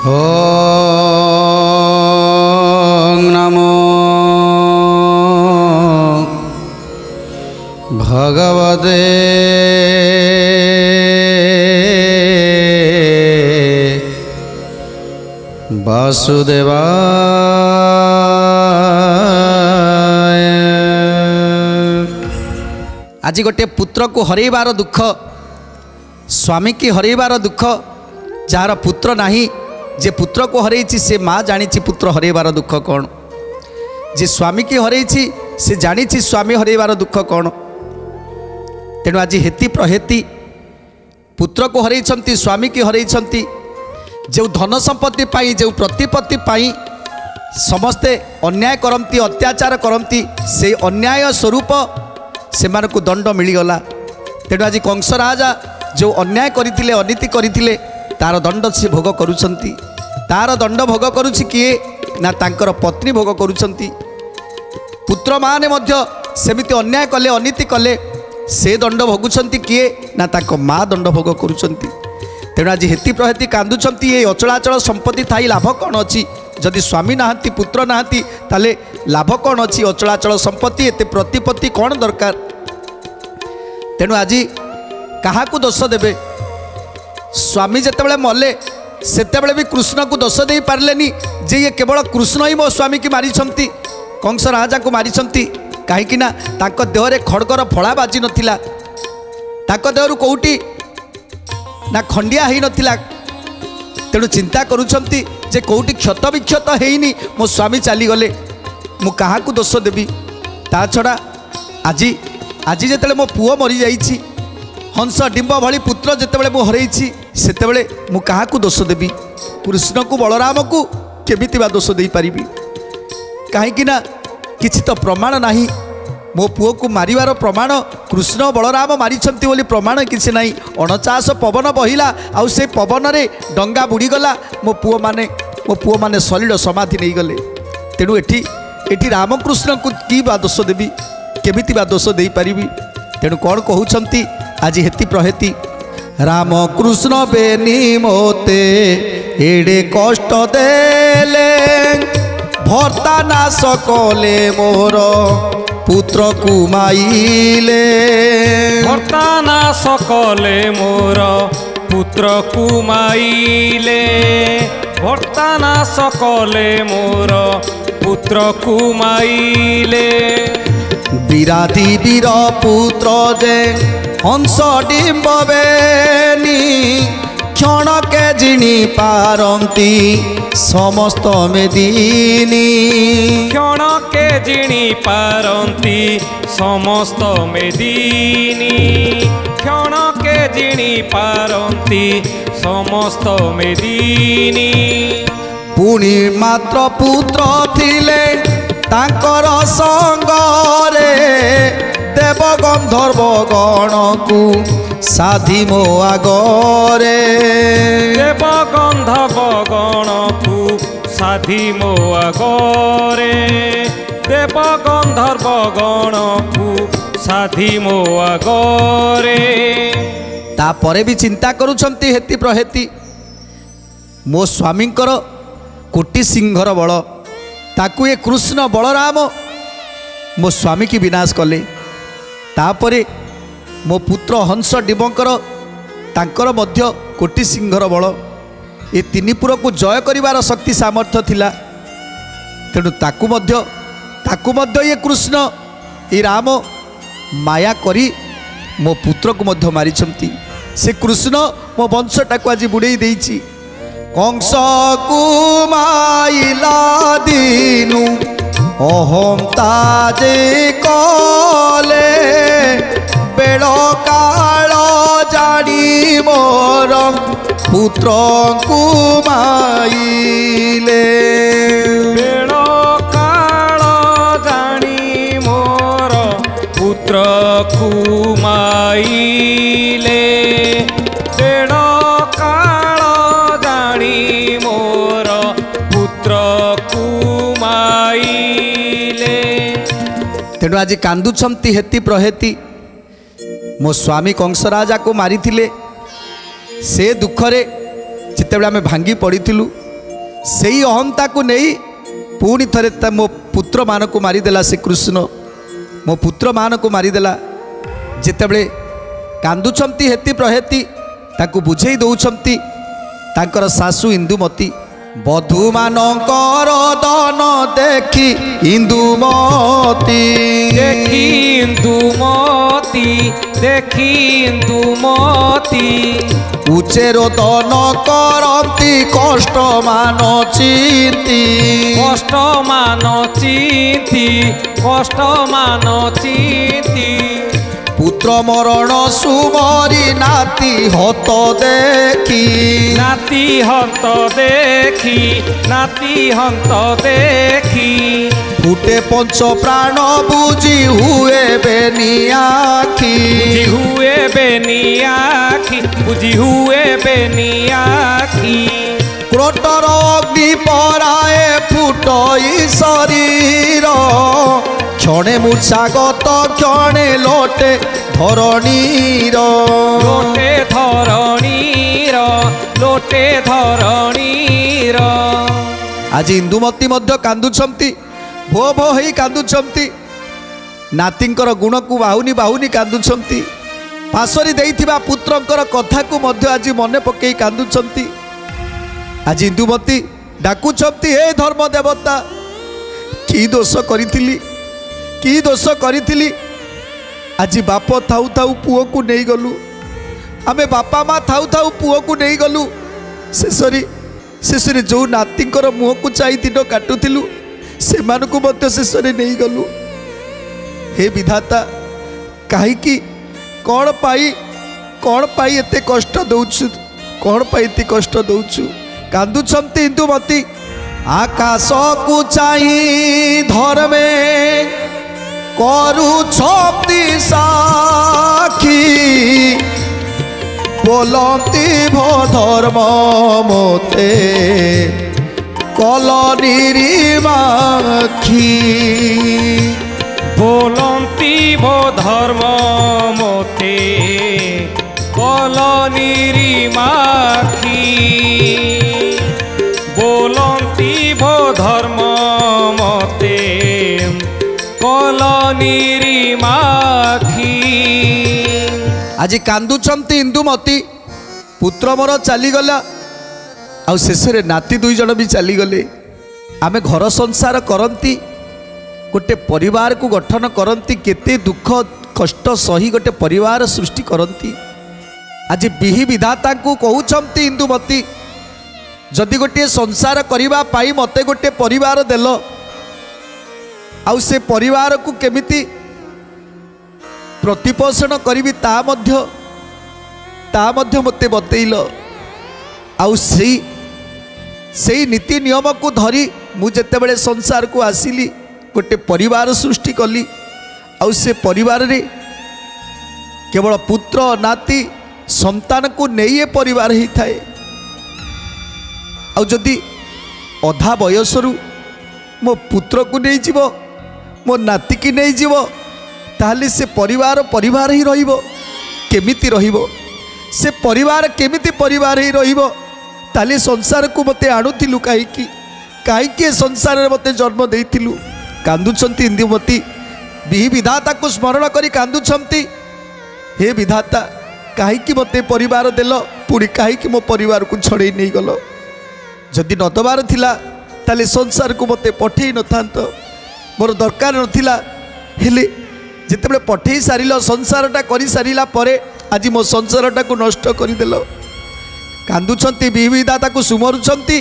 ओम नमो भगवते वासुदेवाय। आज गोटे पुत्र को हरैबार दुख, स्वामी की हरैबार दुख, जार पुत्र नहीं जे पुत्र को हरैछि से माँ जानी पुत्र हरैबार दुख कौन, जे स्वामी की हरैछि से जानी स्वामी हरैबार दुख कौन। तेणु आज हेती प्रहेती पुत्र को हरैछंती, स्वामी की हरैछंती, जो धन संपत्ति पाई, जो प्रतिपत्ति पाई समस्ते अन्याय करती, अत्याचार करती, से अन्याय स्वरूप से मानक दंड मिलगला। तेणु आज कंस राजा जो अन्याय करथिले, अनीति करथिले, तार दंड से भोग करुछंती। तार दंड भोग करुछि किए ना तांकर पत्नी भोग करुछंती। पुत्र माने मध्य सेमिति अन्याय कले, अनीति कले, से दंड भोगुछंती किए ना तांको माँ दंड भोग करुछंती। तेणु आज हेती प्रहेती कांदुछंती। ये अचलाचल संपत्ति थाई लाभ कौन अच्छी? जदि स्वामी नहांती, पुत्र नहांती, ताले लाभ कौन अच्छी? अचलाचल संपत्ति एते प्रतिपत्ति कौन दरकार? तेणु आज क्या दोष देवे? स्वामी जितेबाला मले सेतेबाला भी कृष्ण को दोष दे पारलेनी जे ये केवल कृष्ण ही मो स्वामी की मारिछंती, कंस राजा को मारिछंती। कहीं ना तांको देहरे खड़गर फड़ा बाजी नथिला, तांको देहरु कोउटी ना खंडिया ही नथिला। तेणु चिंता करुछंती जे कोउटी क्षत विक्षत हेइनी, मो स्वामी चली गले, मु कहा को दोष देबी? ता छड़ा आज जेतेबेले मो पुओ मरी जाइछि, हंस डिंब भली पुत्र जेतेबेले मु हरैछि, सेतेबेले मु कहा को दोष देबी? कृष्ण को बलराम को केमिति बा दोष दे पारिबी? कहीं ना किछि तो प्रमाण नाही। मो पुओ को मारिवार प्रमाण कृष्ण बलराम मारिछंती बोली प्रमाण किछि नाही। 49 पवन बहिला, आउ से पवन रे डंगा बुड़ीगला, मो पुओ माने सलिल समाधि नहीं गले। तेणु एठी रामकृष्ण को की बा दोष देबी? केमिति बा दोष दे पारिबी? तेणु कौन कहउछंती आज हेती प्रहेती? राम कृष्ण बेनी मोते एडे कष्ट देले, भर्ता नाश कले मोर पुत्र कुमाइले। भर्ता नाश कले मोर पुत्र कुमाइले, भर्ता नाश कले मोर पुत्र कुमाइले। विराधी वीर पुत्र जे हंस डिंब बेनी, क्षण के जिणी पारंती समस्त मेदिनी। क्षण के जिणी पारंती समस्त मेदिनी, क्षण के जिणी पारंती समस्त मेदिनी। पुणी मात्र पुत्र थिले तांकर संगरे, देव गंधर्व गण को साधी मो आगरे। देव गंधर्व गण को साधी मो आगरे, देव गंधर्व गण को साधी मो आगरे। तापरे भी चिंता करुछंती हेती प्रहेती, मो स्वामींकर कोटि सिंहर बल, ताकू ये कृष्ण बलराम मो स्वामी की विनाश कले। तापरे मो पुत्र हंस डिबंकर तांकर मध्य कोटि सिंहर बल, ये तीन पुर को जय करिवार शक्ति सामर्थ्य थिला। तेणु ताकू मध्य ये कृष्ण ये राम माया करी मो पुत्र को मध्य मारिछंती। से कृष्ण मो वंशटा को आज बुड़े देइछि। कंस कुमाइला दिनु अहम ताजे कले, बेल काल जानी मोर पुत्र कुमाइले। बेल काल जानी मोर पुत्र कुमाइले, बेल काल जानी मोर पुत्र कुमाइले। तेणु आज कांदुछंती हेती प्रहेती, मो स्वामी कंस राजा को मारी से दुखरे जितेबाला आम भांगी पड़ीलु सेई अहंता को नहीं पुणी थे मो पुत्र मान को मारिदेला से कृष्ण मो पुत्र मान को मारिदेला जितेबले कांदुछंती हेती प्रहेती ताकू बुझेई दौछंती तांकर सासू इंदुमती बधू मानकर दन देखी इंदुमती देखी इंदुमती देखी इंदुमती उचेरो दन करती कष्ट मान चिंती कष्ट मान चिंती कष्ट मान चिंती पुत्र मरण सुमरी नाती हत देखी नाती हंत देखी नाती हंत देखी फुटे पंच प्राण बुझी हुए बेनियाखी बुझी हुए बेनियाखी बुझी हुए बेनियाखी क्रोटर अग्नि पराए फुटई शरीर क्षणे मूर्छागत क्षणे लोटे धरणीर लोटे धरणीर लोटे धरणीर आज इंदुमती मध्य कांदुछंती भो भो हेई कांदुछंती नातींकर गुण को बाहुनी बाहुनी कांदुछंती पासरी देइथिबा पुत्रंकर कथा को मध्य आज मने पकेई कांदुछंती आज इंदुमती डाकुछंती हे धर्म देवता की दोष करिथिली की दोष करिथिली आज बाप थाउ थाउ पुओ को नहीं गलु आमे बापा माँ थाउ थाउ पुओ को नहीं गलु शेषरे जो नातींकर मुह को चाई दिन काटुथिलु से मानकु मध्य शेषरे नहीं गलु हे विधाता काहीकि कौन पाई एते कष्ट दउछु कौन पाई एते कष्ट दउछु कांदुछंती इंदुमती आकाश को चाही धर्मे करुछंती साखी बोलती भो धर्म मोते कलनीरी माखी बोलंती भो धर्म मोते कलनीरी माखी बोलंती भो धर्म मोते कलनीरी माखी आज कांदुछंती इंदुमती पुत्र मोर चलीगला आ शेष नाती दुई जन भी चलीगले आमे घर संसार करती गोटे परिवार को गठन करती केते दुख कष्ट सही गोटे परिवार सृष्टि करती आज विहि विधाता को कहउछंती इंदुमती जदि गोटे संसार करिबा पाई मते गोटे परिवार देल आउ से परिवार को केमिति प्रतिपोषण करी ता मध्य मते बतैल आउ से नीति नियम को धरी मु जेतेबेले संसार को आसिली गोटे परिवार सृष्टि कली आउ से परिवार रे केवल पुत्र नाती संतान को नहीं परिवार ही थाए आउ जदि अधा बयसरु मो पुत्र को नहीं जीव मो नाती की नहीं जीव ताहले से परिवार ही रहिबो केमिति रहिबो से परिवार केमिति परिवार ही रहिबो ताले संसार को मते आणुथिलु काईकी संसार रे मते जन्म देइथिलु कांदुछंती इंदुमती विहि विधाता को स्मरण करी कांदुछंती हे विधाता काईकी मते परिवार देल पुणी काईकी मो परिवार को छड़े नहीं गल जदि न दबार थिला ताले संसार को मते पठेई न थांत मोर दरकार नथिला हेले जितेबले पठेई सारिल संसारटा करी सारिला परे आज मो संसारटा को नष्ट करदेल कांदुछंती विविधाता को सुमरुछंती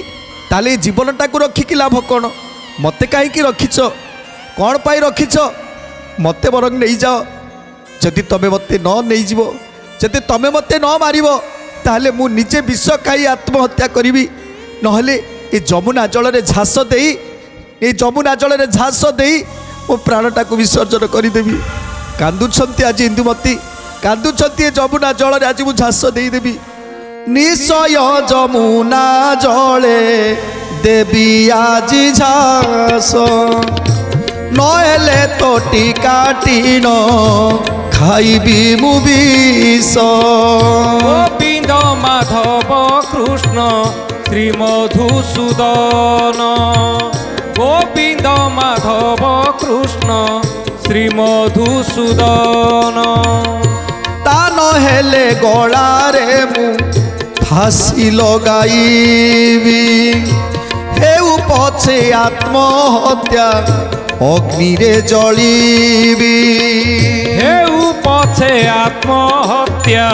ताले जीवनटा को रखिकी लाभ कौन मते कहीं रखिच कौन पाई रखिच मते बरंग नहीं जाओ जदि तमे मते न नहीं जीवो जदि तमे मते न मारिबो ताले मु निजे विष खाई आत्महत्या करी नहले ए जमुना जल रे झास देई ए जमुना जल रे झास देई मो प्राणटा को विसर्जन करदेवी कांदुछंती आज इंदुमती कांदुछंती जमुना जल रे आज मु झास देदेवी निश्चय जमुना जले देवी आज झास नहेले तो टीका टीन खाइबी मु विष गोविंद माधव कृष्ण শ্রী মধুসূদন গোবিন্দ মাধব কৃষ্ণ শ্রী মধুসূদন তা নহলে গଳାରେ ମୁଁ ফাঁসি লগাইবি হেউ পছে আত্মহত্যা অগ্নিরে জলিবি হেউ পছে আত্মহত্যা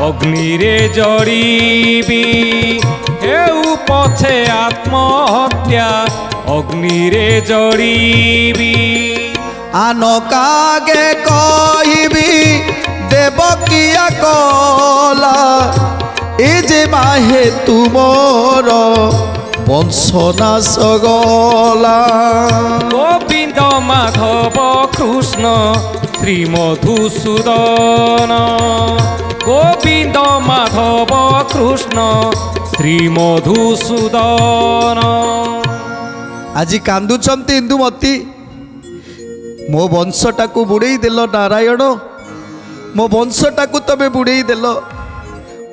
অগ্নিরে জড়িবি হেউ পছে আত্মহত্যা অগ্নিরে জড়িবি আন কাগে কহিবি দেবকিয়া কলা এ যে মাহে তুমর বংশনাশ গলা গোবিন্দ মাধব কৃষ্ণ শ্রী মধুসূদন গোবিন্দ মাধব কৃষ্ণ শ্রী মধুসূদন আজি কান্দুଛନ୍ତି ইন্দুমতী ମୋ ବଂଶଟାକୁ ବୁଡ଼େଇ ଦେଲ ନାରାୟଣ ମୋ ବଂଶଟାକୁ ତମେ ବୁଡ଼େଇ ଦେଲ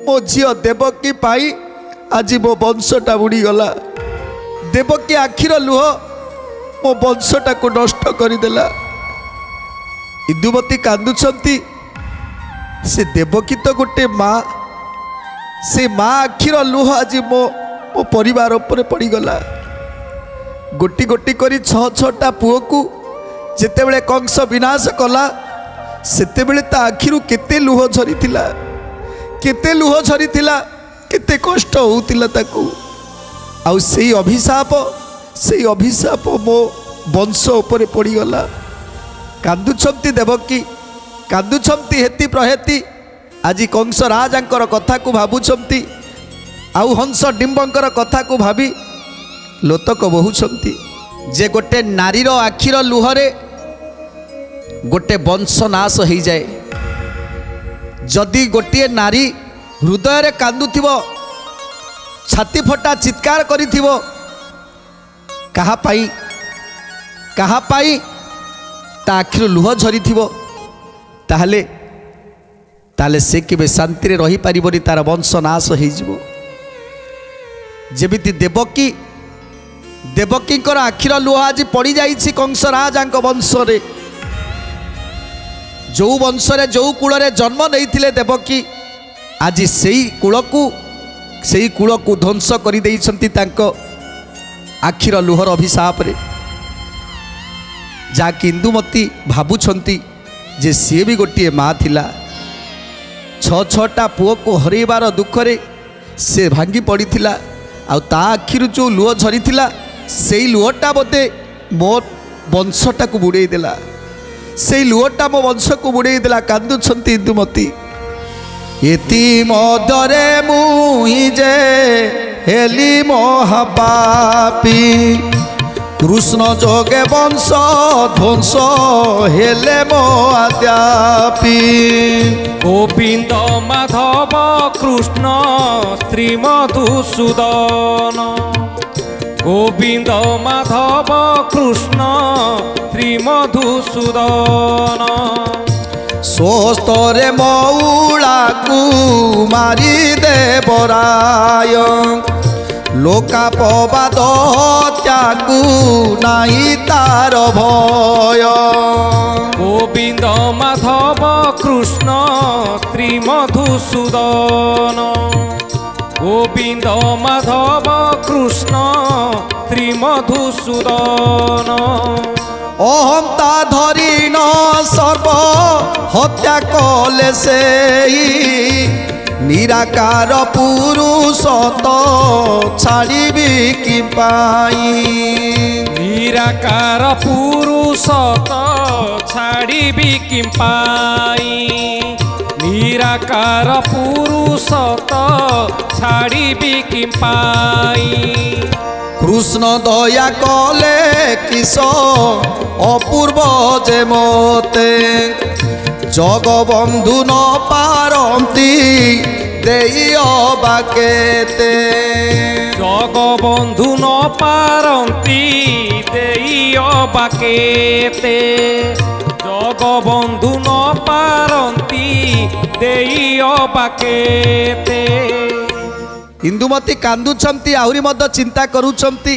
ମୋ ଝିଅ ଦେବକୀ ପାଇଁ ଆଜି ମୋ ବଂଶଟା ବୁଡ଼ିଗଲା ଦେବକୀ ଆଖିର ଲୁହ ମୋ ବଂଶଟାକୁ ନଷ୍ଟ କରିଦେଲା ଇନ୍ଦୁମତୀ କାନ୍ଦୁଛନ୍ତି ସେ ଦେବକୀ ତ ଗୋଟେ ମା ସେ ମା ଆଖିର ଲୁହ ଆଜି ମୋ ପରିବାର ଉପରେ ପଡ଼ିଗଲା ଗୋଟି ଗୋଟି କରି 6-6ଟା ପୁଅକୁ ଯେତେବେଳେ କଂସ ବିନାଶ କଲା ସେତେବେଳେ ତା ଆଖିରୁ କେତେ ଲୁହ ଝରିଥିଲା କେତେ କଷ୍ଟ ହେଉଥିଲା ତାକୁ ଆଉ ସେଇ ଅଭିଶାପ ମୋ ବଂଶ ଉପରେ ପଡ଼ିଗଲା କାନ୍ଦୁଛନ୍ତି ଦେବକୀ କାନ୍ଦୁଛନ୍ତି ହେତି ପ୍ରହେତି ଆଜି କଂସ ରାଜାଙ୍କର କଥାକୁ ଭାବୁଛନ୍ତି ଆଉ ହଂସ ଡିମ୍ବଙ୍କର କଥାକୁ ଭାବି ଲୋତକ ବହୁଛନ୍ତି ଯେ ଗୋଟେ ନାରୀର ଆଖିର ଲୁହରେ गोटे वंश नाश हो जाए जदि गोटे नारी हृदय कांदुथिव छाती फटा चित्कार करिथिव कहापाई ता आखिर लुह झरीथिव ताहले से केबे शांति रे रही पारिबनी तार वंश नाश हो जिवो जेमिति देवकींकर आखिर लुह आज पड़ी जाइछि कंस राजांक वंश रे जो वंशरे जो कूल जन्म नहीं देवकी आज से कूल को ध्वंस कर आखिर लुहर अभिशाप रे जहाँकि इंदुमती भावुंट जे सी भी गोटे माँ थिला 6-6टा पुओ को हरइबार दुखरे से भांगी पड़ीथिला आ ता आखिर जो लुह झरी से लुहटा बोधे मो वंशटा को बुड़े देला से लुहटा मो वंश को बुड़े देला कांदुछंती इंदुमती एति मदरे मुहि जे हेली महापापी कृष्ण जोगे वंश ध्वंस हेले मो आद्यापी गोविंद माधव कृष्ण श्री मधुसूदन गोविंद माधव कृष्ण श्री मधुसूदन सोस्तरे मौला कुमारी देवराय लोकापवाद त्यागु नाई तार भय गोविंद माधव कृष्ण श्री मधुसूदन गोविंद माधव कृष्ण श्री मधुसूदन अहंता धरी न सर्व हत्या कले से निराकार पुरुष तो छाड़बी कि पाई निराकार पुरुष तो छाड़बी कि पाई निराकार पुरुष तो छाड़बी कि पाई कृष्ण दया कले किस अपूर्व जे मते जगबंधु न पारंती देई अबाकेते जगबंधु न पारंती देई अबाकेते जगबंधु न पारंती देई अबाकेते इंदुमती कांदुचंती आहुरी मध्य चिंता करूचंती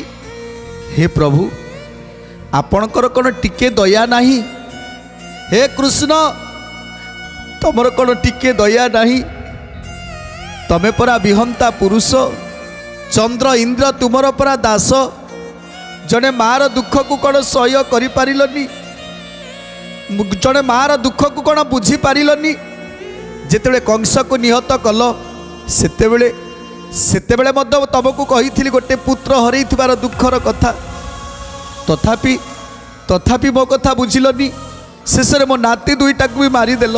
हे प्रभु आपणकर कौन टिके दया नहीं हे कृष्ण तुमर कौन टिके दया नहीं तमे परा विहंता पुरुष चंद्र इंद्र तुमर परा दास जड़े मार दुख को कौन सह्य कर पारिलनी जड़े मार दुख को कौन बुझी पारिलनी जेतेबेले कंस को निहत कल सेतेबेले मध्य तुमको कही गोटे पुत्र हरई दुखर कथा तथापि मो कथा बुझिलनी शेष में मो नाती दुईटा को भी मारिदेल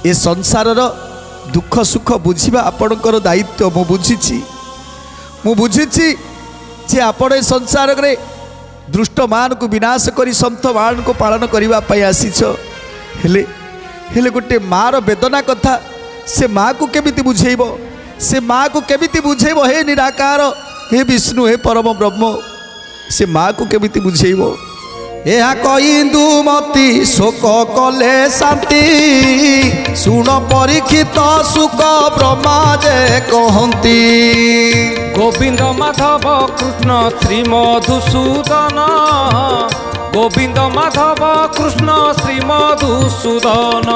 ए संसार दुख सुख बुझा आपणकर दायित्व मु बुझी जे आपण ए संसार रे दुष्ट मान को विनाश करी संत मान को पालन करने आसीच हेले गोटे मार वेदना कथा से माँ को केमिति बुझेब से माँ को केमिति बुझेब हे निराकार हे विष्णु हे परम ब्रह्म से माँ को केमिति बुझेब यह इंदुमती शोक कले शांति शुण परीक्षित सुख ब्रह्मा जे कहती गोविंद माधव कृष्ण श्री मधुसूदन गोविंद माधव कृष्ण श्री मधुसूदन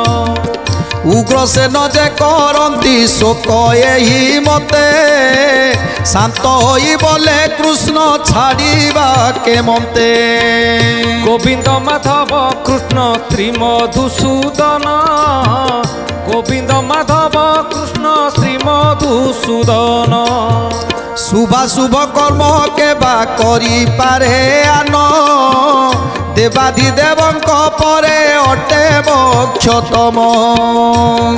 उग्रसेन जे करती शोक यही मते शांत होई बोले कृष्ण छाड़ीबा के मते गोविंद माधव कृष्ण श्री मधुसूदन गोविंद माधव कृष्ण श्री मधुसूदन शुभाशुभ कर्म के बा करी पारे आन देवाधिदेवंक परे अटे मोक्षतम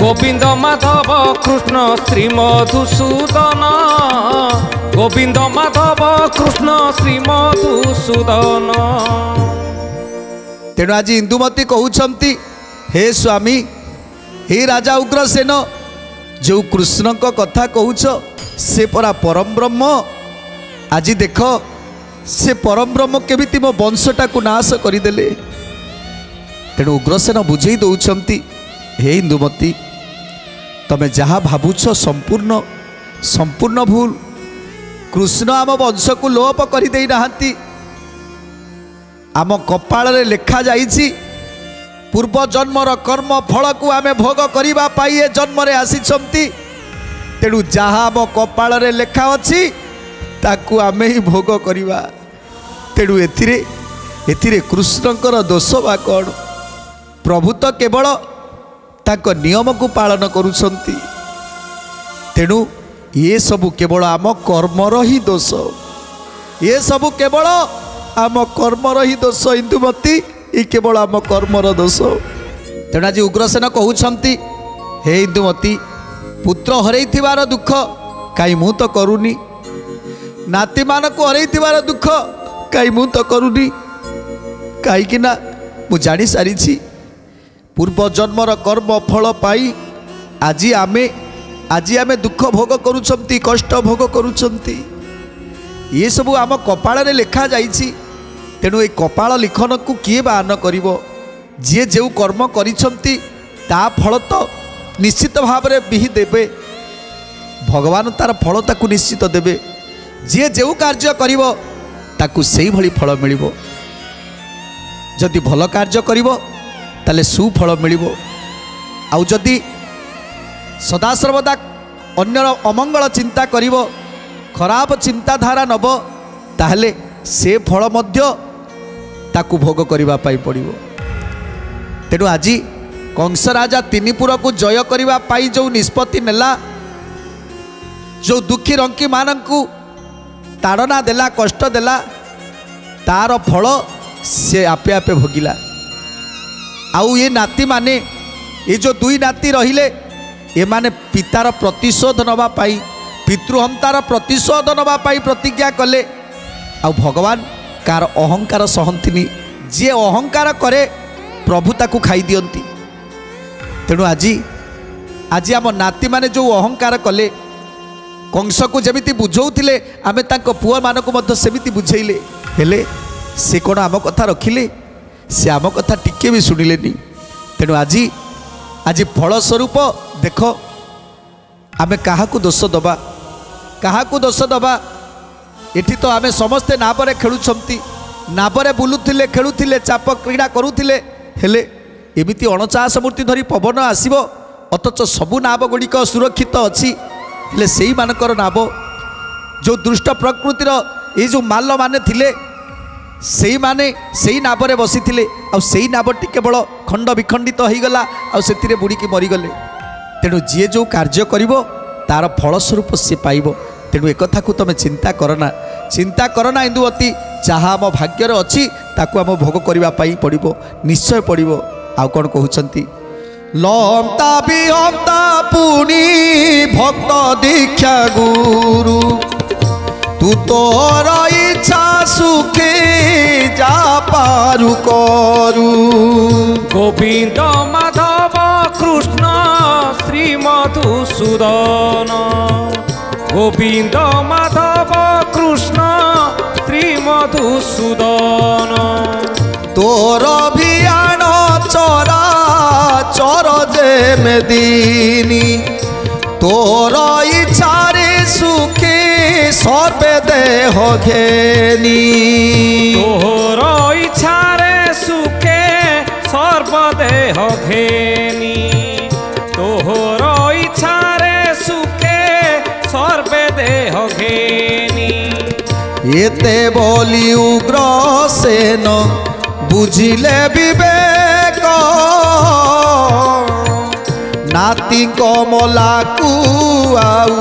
गोविंद माधव कृष्ण श्री मधुसूदन गोविंद माधव कृष्ण श्री मधुसूदन तेणु आज इंदुमती कहउछंती हे स्वामी हे राजा उग्रसेन जो कृष्ण को कथा कहउछ से परा परम ब्रह्म आज देख से परम ब्रह्म केमिति मो वंशटा को नाश करदेले तेणु उग्रसेन बुझे दौरान हे इंदुमती तमे जहाँ भावुछ संपूर्ण संपूर्ण भूल कृष्ण आम वंश को लोप करदे नाहांती आम कपाल लेखा जाइछि पूर्व जन्मर कर्म फल को आमे भोग करिबा पाई ए जन्म रे आसीछंती तेणु जहाँ आम कपाल लेखा अछि ताकू आमे ही भोग करिबा तेणु एथिरे कृष्णकर दोष बा कौन प्रभु तो केवल ताको नियम को पालन करुछंती तेणु ये सबू केवल आम कर्मर ही दोष ये सबू केवल आम कर्मर ही दोष इंदुमती ये केवल आम कर्मर दोष तेणु आज उग्रसेन कहउछंती हे इंदुमती पुत्र हरई थिबार दुख काई मु तो करूनी नाती मान को हरई थिबार दुख काई मु तो करूनी कहीं मु जानी सारी पूर्व जन्मर कर्म फल पाई आज आमे दुख भोग करुछंती कष्ट भोग करुछंती ये सब आम कपाल लेखा जाइछि तेणु ये कपाल लिखन को किए बान करिवो जी जो कर्म करिछंती ता फल तो निश्चित भाव में बिहि देबे भगवान तार फल ताकू निश्चित देबे जी जो कार्य करिवो ताकू सेही भली फल मिलिबो जदि भल कार्य करिवो ताले सुफल मिलिबो आउ जदि सदासर्वदा अन्य अमंगल चिंता करिवो खराब चिंताधारा नब ताहले से फल मध्य ताकू भोग करिबा पाई पड़िबो तेणु आज कंस राजा तीनिपुर को जय करिबा पाई जो निष्पत्ति नेला जो दुखी रंकी मानंकु ताड़ना देला कष्ट देला तार फल से आपे आपे भोगिला आउ ये नाती माने ये जो दुई नाती रहिले ये माने पितार प्रतिशोध नवा पाई पितृहंतार प्रतिशोध नवा पाई प्रतिज्ञा कले आ भगवान कार अहंकार सहंतिनी जे अहंकार करे प्रभु ताकू खाई दियंती तेणु आज आम नाती माने जो अहंकार कले कंस को जमिति बुझौथिले आमे तांको पुआ मानको मध्य सेमिति बुझेइले हेले से कौन आम कथा रखिले से आम कथा टिके भी शुणिलेनी तेणु आज फलस्वरूप देख आमे काहाकू दोष दबा କାହାକୁ ଦୋଷ ଦେବା? ଏଠି ତ ଆମେ ସମସ୍ତେ ନାବରେ ଖେଳୁଛନ୍ତି, ନାବରେ ବୁଲୁଥିଲେ, ଖେଳୁଥିଲେ, ଚାପ କ୍ରୀଡ଼ା କରୁଥିଲେ। ହେଲେ ଏମିତି 49 ମୂର୍ତ୍ତି ଧରି ପବନ ଆସିବ, ଅଥଚ ସବୁ ନାବ ଗୁଡ଼ିକ ସୁରକ୍ଷିତ ଅଛି। ହେଲେ ସେଇମାନଙ୍କର ନାବ ଯେଉଁ ଦୁଷ୍ଟ ପ୍ରକୃତିର ଏଇ ଯେଉଁ ମାଲମାନେ ଥିଲେ, ସେଇମାନେ ସେଇ ନାବରେ ବସିଥିଲେ, ଆଉ ସେଇ ନାବଟି କେବଳ ଖଣ୍ଡ ବିଖଣ୍ଡିତ ହୋଇଗଲା, ଆଉ ସେଥିରେ ବୁଡ଼ିକି ମରିଗଲେ। ତେଣୁ ଯିଏ ଯେଉଁ କାର୍ଯ୍ୟ କରିବ ତାର ଫଳସ୍ୱରୂପ ସିଏ ପାଇବ। ତେଣୁ ଏକଥାକୁ ତୁମେ ଚିନ୍ତା କରନା ଇନ୍ଦୁବତୀ, ଯାହା ଆମ ଭାଗ୍ୟରେ ଅଛି ତାକୁ ଆମ ଭୋଗ କରିବା ପାଇଁ ପଡ଼ିବ, ନିଶ୍ଚୟ ପଡ଼ିବ। ଆଉ କ'ଣ କହୁଛନ୍ତି? ଲମ୍ତା ବିହମ୍ତା ପୁଣି ଭକ୍ତ ଦୀକ୍ଷା ଗୁରୁ, ତୁ ତୋର ଇଚ୍ଛା ସୁଖେ ଯା ପାରୁ କରୁ। ଗୋବିନ୍ଦ ମାଧବ କୃଷ୍ଣ ଶ୍ରୀ ମଧୁସୂଦନ, ଗୋବିନ୍ଦ ମାଧବ କୃଷ୍ଣ ଶ୍ରୀ ମଧୁସୂଦନ। ତୋର ভিয়ান চরা চর যে মেদিনী, তোর ইচ্ছারে সুখে সর্বে দেহ ঘেনি। তোর ইচ্ছারে সুখে সর্বদেহ ঘেনি, তোর ইচ্ছারে সুখে সর্বে দেহ ঘেনি। এতে বলি উগ্র সেন বুঝিলে বিবেক, নাতি কমলাকু আউ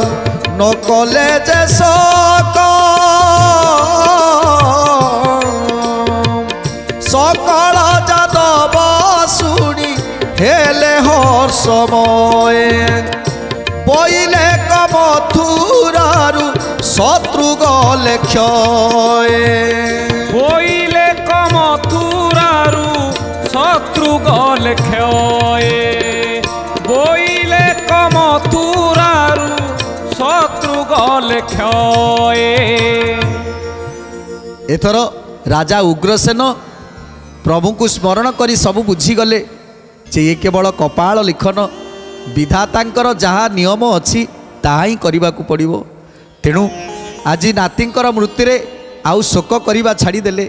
নকলে যে শোক। সকল যাদব শুনি হেলে হর্ষময়ে, বইলে কমথুরারু শত্রু গলে ক্ষয়ে। বইলে কমথুরারু শত্রু গলে ক্ষয়ে, বইলে কমথুরারু শত্রু গলে ক্ষয়ে। এথর রাজা উগ্রসেন প্রভুଙ୍କୁ স্মরণ করে সবু বুঝিগলে যে এ কেবল কপাল লিখন, বিধাতাঙ্কর যাহা নিয়ম অছি তাহা ହିଁ କରିବାକୁ ପଡ଼ିବ। ତେଣୁ ଆଜି ନାତିଙ୍କର ମୃତ୍ୟୁରେ ଆଉ ଶୋକ କରିବା ଛାଡ଼ିଦେଲେ।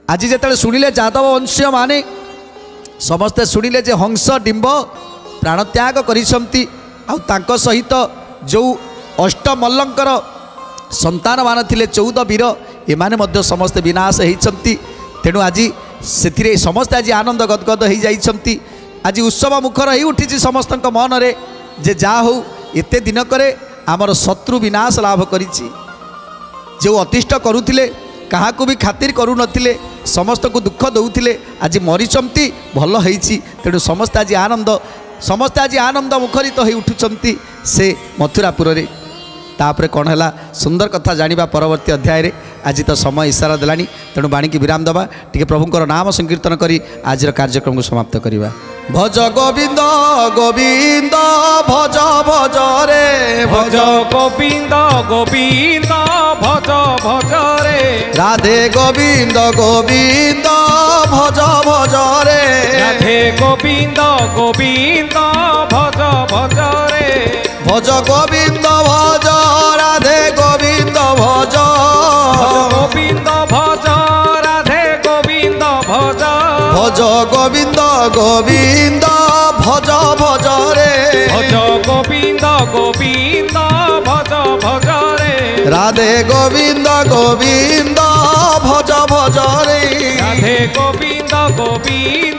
ଆଜି ଯେତେବେଳେ ଶୁଣିଲେ ଯାଦବ ବଂଶୀୟମାନେ ସମସ୍ତେ ଶୁଣିଲେ ଯେ ହଂସ ଡିମ୍ବ ପ୍ରାଣତ୍ୟାଗ କରିଛନ୍ତି, ଆଉ ତାଙ୍କ ସହିତ ଯେଉଁ ଅଷ୍ଟମଲ୍ଲଙ୍କର ସନ୍ତାନମାନ ଥିଲେ 14 ବୀର, ଏମାନେ ମଧ୍ୟ ସମସ୍ତେ ବିନାଶ ହୋଇଛନ୍ତି। ତେଣୁ ଆଜି ସେଥିରେ ସମସ୍ତେ ଆଜି ଆନନ୍ଦ ଗଦଗଦ ହୋଇଯାଇଛନ୍ତି। ଆଜି ଉତ୍ସବ ମୁଖର ହୋଇ ଉଠିଛି ସମସ୍ତଙ୍କ ମନରେ ଯେ ଯାହା ହଉ ଏତେ ଦିନକରେ ଆମର ଶତ୍ରୁ ବିନାଶ ଲାଭ କରିଛି। ଯେଉଁ ଅତିଷ୍ଠ କରୁଥିଲେ, କାହାକୁ ବି ଖାତିର କରୁନଥିଲେ, ସମସ୍ତଙ୍କୁ ଦୁଃଖ ଦେଉଥିଲେ, ଆଜି ମରିଛନ୍ତି, ଭଲ ହେଇଛି। ତେଣୁ ସମସ୍ତେ ଆଜି ଆନନ୍ଦ ମୁଖରିତ ହୋଇ ଉଠୁଛନ୍ତି ସେ ମଥୁରାପୁରରେ। ତାପରେ କ'ଣ ହେଲା ସୁନ୍ଦର କଥା ଜାଣିବା ପରବର୍ତ୍ତୀ ଅଧ୍ୟାୟରେ। ଆଜି ତ ସମୟ ଇସାରା ଦେଲାଣି, ତେଣୁ ବାଣୀକି ବିରାମ ଦେବା, ଟିକେ ପ୍ରଭୁଙ୍କର ନାମ ସଂକୀର୍ତ୍ତନ କରି ଆଜିର କାର୍ଯ୍ୟକ୍ରମକୁ ସମାପ୍ତ କରିବା। ଭଜ ଗୋବିନ୍ଦ ଗୋବିନ୍ଦ ଭଜ ଭଜ ରେ ভজ গোবিন্দ গোবিন্দ ভজ ভজ রে, রাধে গোবিন্দ গোবিন্দ ভজ ভজ রে, রাধে গোবিন্দ গোবিন্দ ভজ ভজ রে, ভজ গোবিন্দ ভজ রাধে গোবিন্দ ভজ, ভজ গোবিন্দ ভজ রাধে গোবিন্দ ভজ, ভজ গোবিন্দ গোবিন্দ ভজ ভজ রে, ভজ গোবিন্দ গোবিন্দ ভজ ভজ রে, রাধে গোবিন্দ গোবিন্দ ভজ ভজ রে, রাধে গোবিন্দ গোবিন্দ